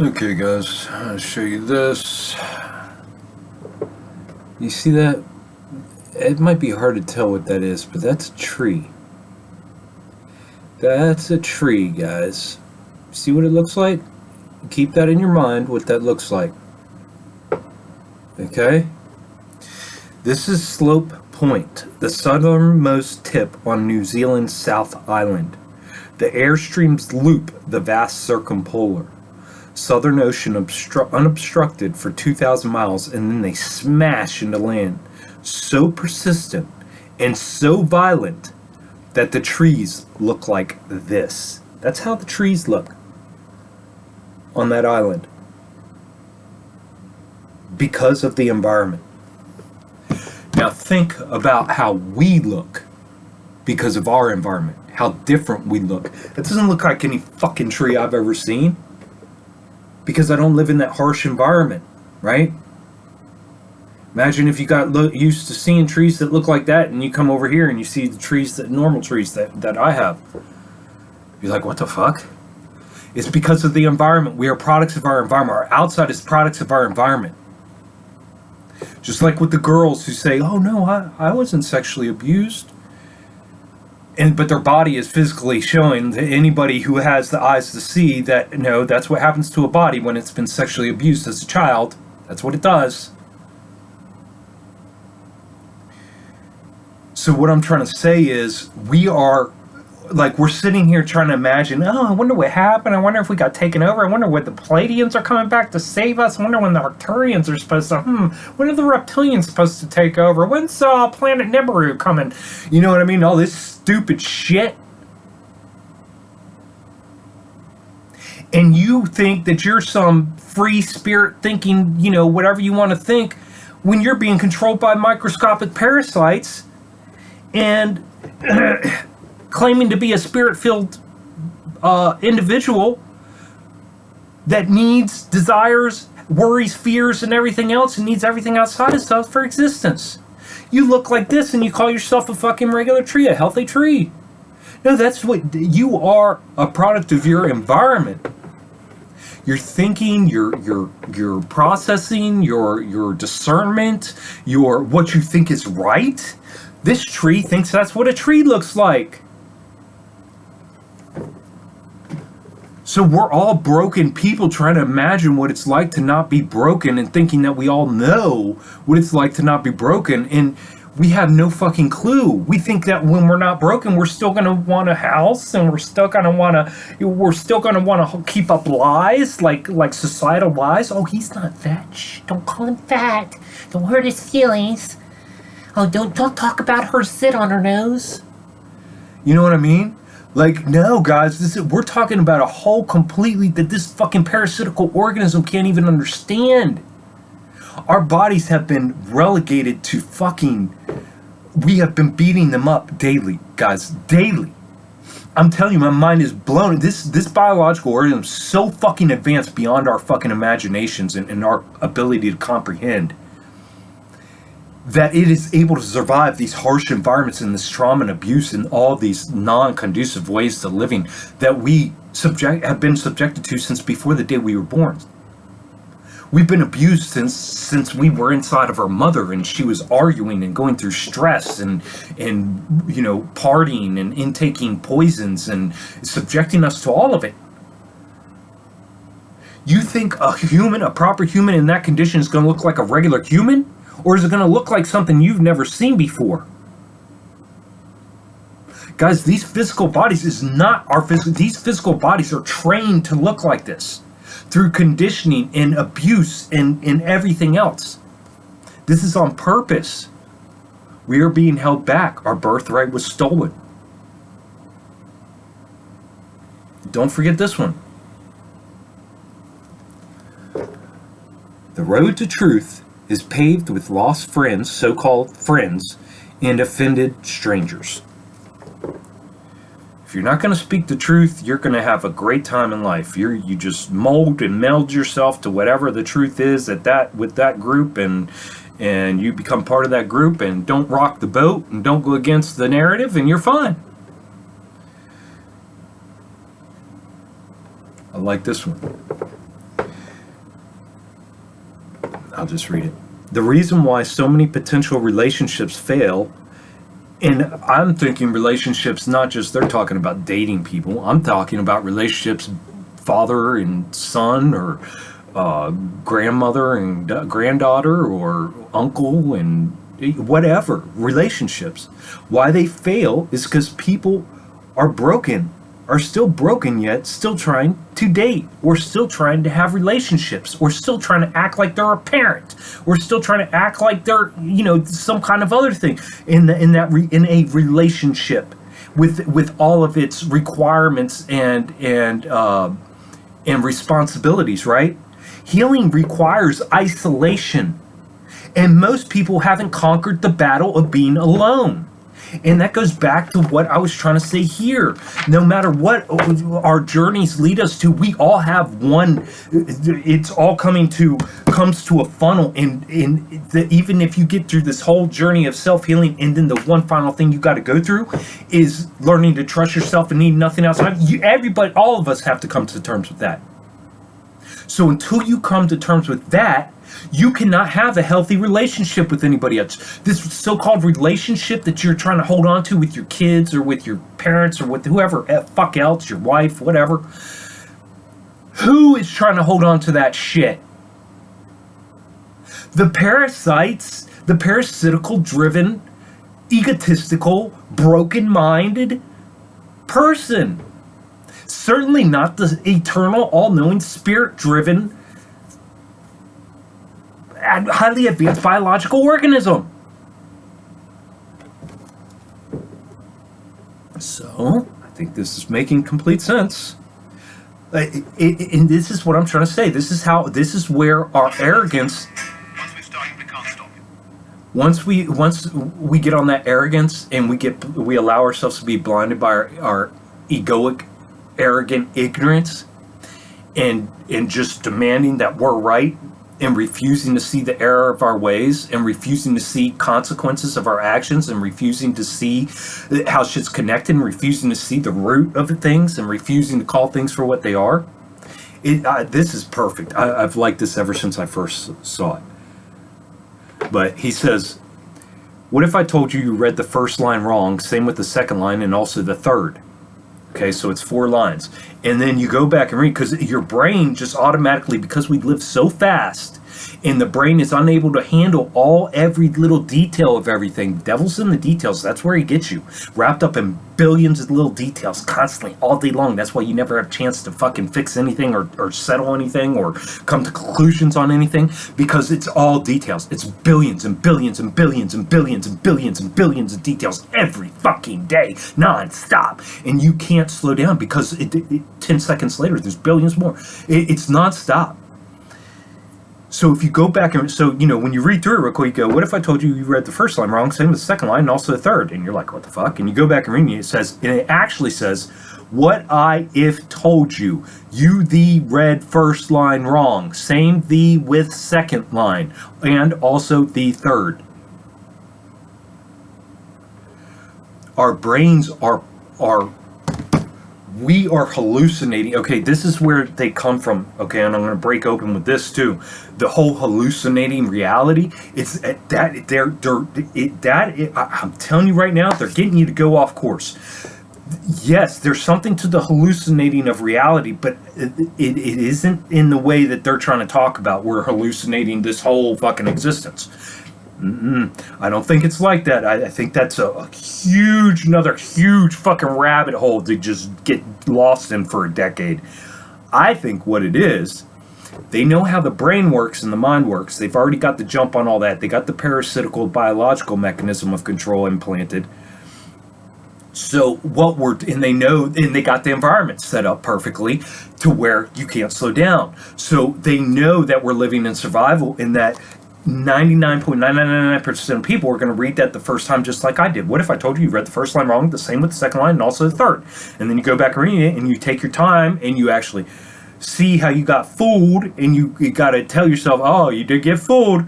Okay guys, I'll show you this. You see that? It might be hard to tell what that is, but that's a tree. That's a tree, guys. See what it looks like? Keep that in your mind, what that looks like. Okay? This is Slope Point, the southernmost tip on New Zealand's South Island. The airstreams loop the vast circumpolar Southern Ocean unobstructed for 2,000 miles, and then they smash into land. So persistent and so violent that the trees look like this. That's how the trees look on that island. Because of the environment. Now think about how we look because of our environment. How different we look. It doesn't look like any fucking tree I've ever seen. Because I don't live in that harsh environment, right? Imagine if you got used to seeing trees that look like that, and you come over here and you see the trees, that normal trees that I have. You're like, what the fuck? It's because of the environment. We are products of our environment. Our outside is products of our environment. Just like with the girls who say, oh no, I wasn't sexually abused. But their body is physically showing to anybody who has the eyes to see that, no, that's what happens to a body when it's been sexually abused as a child. That's what it does. So what I'm trying to say is we're sitting here trying to imagine, oh, I wonder what happened. I wonder if we got taken over. I wonder what the Palladians are coming back to save us. I wonder when the Arcturians are supposed to, when are the reptilians supposed to take over? When's planet Nibiru coming? You know what I mean? All this stupid shit. And you think that you're some free spirit thinking, whatever you want to think, when you're being controlled by microscopic parasites and claiming to be a spirit-filled individual that needs, desires, worries, fears, and everything else, and needs everything outside of self for existence. You look like this and you call yourself a fucking regular tree, a healthy tree. No, that's what you are, a product of your environment. Your thinking, your processing, your discernment, what you think is right. This tree thinks that's what a tree looks like. So we're all broken people trying to imagine what it's like to not be broken and thinking that we all know what it's like to not be broken, and we have no fucking clue. We think that when we're not broken, we're still going to want a house, and we're still going to want to keep up lies, like societal lies. Oh, he's not fat. Shh, don't call him fat. Don't hurt his feelings. Oh, don't talk about her sit on her nose. You know what I mean? Like, no, guys, we're talking about a whole completely that this fucking parasitical organism can't even understand. Our bodies have been relegated to we have been beating them up daily, guys, daily. I'm telling you, my mind is blown. This biological organism is so fucking advanced beyond our fucking imaginations and our ability to comprehend, that it is able to survive these harsh environments and this trauma and abuse and all these non-conducive ways to living that we have been subjected to since before the day we were born. We've been abused since we were inside of our mother and she was arguing and going through stress and partying and intaking poisons and subjecting us to all of it. You think a proper human in that condition is going to look like a regular human? Or is it going to look like something you've never seen before? Guys, these physical bodies these physical bodies are trained to look like this through conditioning and abuse and everything else. This is on purpose. We are being held back. Our birthright was stolen. Don't forget this one. The road to truth is paved with lost friends, so-called friends, and offended strangers. If you're not going to speak the truth, you're going to have a great time in life. You just mold and meld yourself to whatever the truth is with that group, and you become part of that group, and don't rock the boat and don't go against the narrative, and you're fine. I like this one. I'll just read it. The reason why so many potential relationships fail, and I'm thinking relationships, not just they're talking about dating people. I'm talking about relationships, father and son, or grandmother and granddaughter, or uncle and whatever relationships. Why they fail is because people are broken, are still broken yet, still trying to date, or still trying to have relationships, or still trying to act like they're a parent, or still trying to act like they're, some kind of other thing in a relationship with all of its requirements and responsibilities, right? Healing requires isolation, and most people haven't conquered the battle of being alone. And that goes back to what I was trying to say here. No matter what our journeys lead us to, we all have one. It's all comes to a funnel. And even if you get through this whole journey of self-healing, and then the one final thing you got to go through is learning to trust yourself and need nothing else. Everybody, all of us have to come to terms with that. So until you come to terms with that, you cannot have a healthy relationship with anybody else. This so-called relationship that you're trying to hold on to with your kids or with your parents or with whoever fuck else, your wife, whatever. Who is trying to hold on to that shit? The parasites, the parasitical driven, egotistical, broken-minded person. Certainly not the eternal, all-knowing, spirit-driven, highly advanced biological organism. So, I think this is making complete sense. And this is what I'm trying to say. This is where our arrogance. Once we start, we can't stop. Once we get on that arrogance and we allow ourselves to be blinded by our egoic, arrogant ignorance, and just demanding that we're right, and refusing to see the error of our ways, and refusing to see consequences of our actions, and refusing to see how shit's connected, and refusing to see the root of the things, and refusing to call things for what they are. This is perfect. I've liked this ever since I first saw it. But he says, what if I told you read the first line wrong, same with the second line, and also the third? Okay, so it's 4 lines. And then you go back and read, because your brain just automatically, because we live so fast, and the brain is unable to handle every little detail of everything. The devil's in the details. That's where he gets you. Wrapped up in billions of little details constantly, all day long. That's why you never have a chance to fucking fix anything or settle anything or come to conclusions on anything, because it's all details. It's billions and billions and billions and billions and billions and billions of details every fucking day, non-stop. And you can't slow down, because 10 seconds later, there's billions more. It's non-stop. So if you go back and, when you read through it real quick, you go, what if I told you read the first line wrong, same with the second line, and also the third? And you're like, what the fuck? And you go back and read it, it actually says, what I if told you, you thee read first line wrong, same thee with second line, and also the third. Our brains we are hallucinating. Okay, this is where they come from. Okay, and I'm going to break open with this too. The whole hallucinating reality. It's I'm telling you right now, they're getting you to go off course. Yes, there's something to the hallucinating of reality, but it isn't in the way that they're trying to talk about. We're hallucinating this whole fucking existence. I don't think it's like that. I think that's another huge fucking rabbit hole to just get lost in for a decade. I think what it is, they know how the brain works and the mind works. They've already got the jump on all that. They got the parasitical biological mechanism of control implanted. So they know, and they got the environment set up perfectly to where you can't slow down. So they know that we're living in survival, and that 99.999% of people are going to read that the first time, just like I did. What if I told you read the first line wrong, the same with the second line, and also the third? And then you go back and read it, and you take your time, and you actually see how you got fooled, and you got to tell yourself, oh, you did get fooled.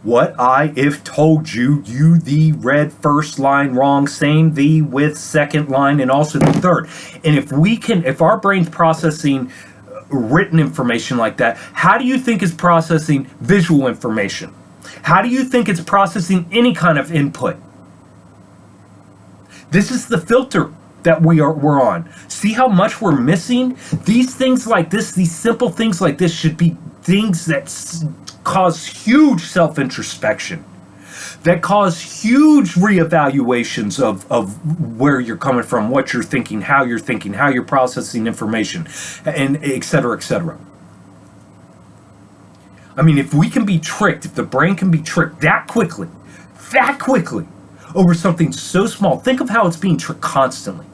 What I if told you, you thee read first line wrong, same thee with second line, and also the third. And if our brain's processing written information like that, how do you think it's processing visual information? How do you think it's processing any kind of input? This is the filter that we're on. See how much we're missing? These things like this, these simple things like this should be things that cause huge self-introspection, that cause huge reevaluations of where you're coming from, what you're thinking, how you're processing information, and et cetera, et cetera. I mean, if we can be tricked, if the brain can be tricked that quickly, over something so small, think of how it's being tricked constantly.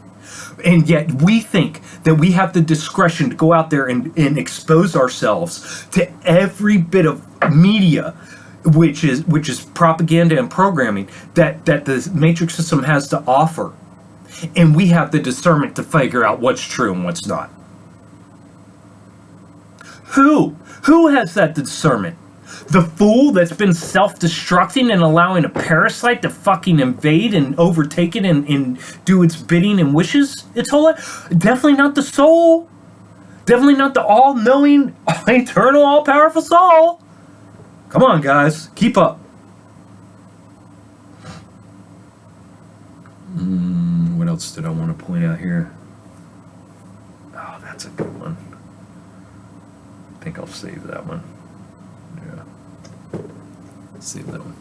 And yet we think that we have the discretion to go out there and expose ourselves to every bit of media, which is propaganda and programming that the matrix system has to offer. And we have the discernment to figure out what's true and what's not. Who has that discernment? The fool that's been self-destructing and allowing a parasite to fucking invade and overtake it and do its bidding and wishes its whole life? Definitely not the soul. Definitely not the all-knowing, eternal, all-powerful soul. Come on, guys. Keep up. What else did I want to point out here? Oh, that's a good one. I think I'll save that one. Yeah. Save that one.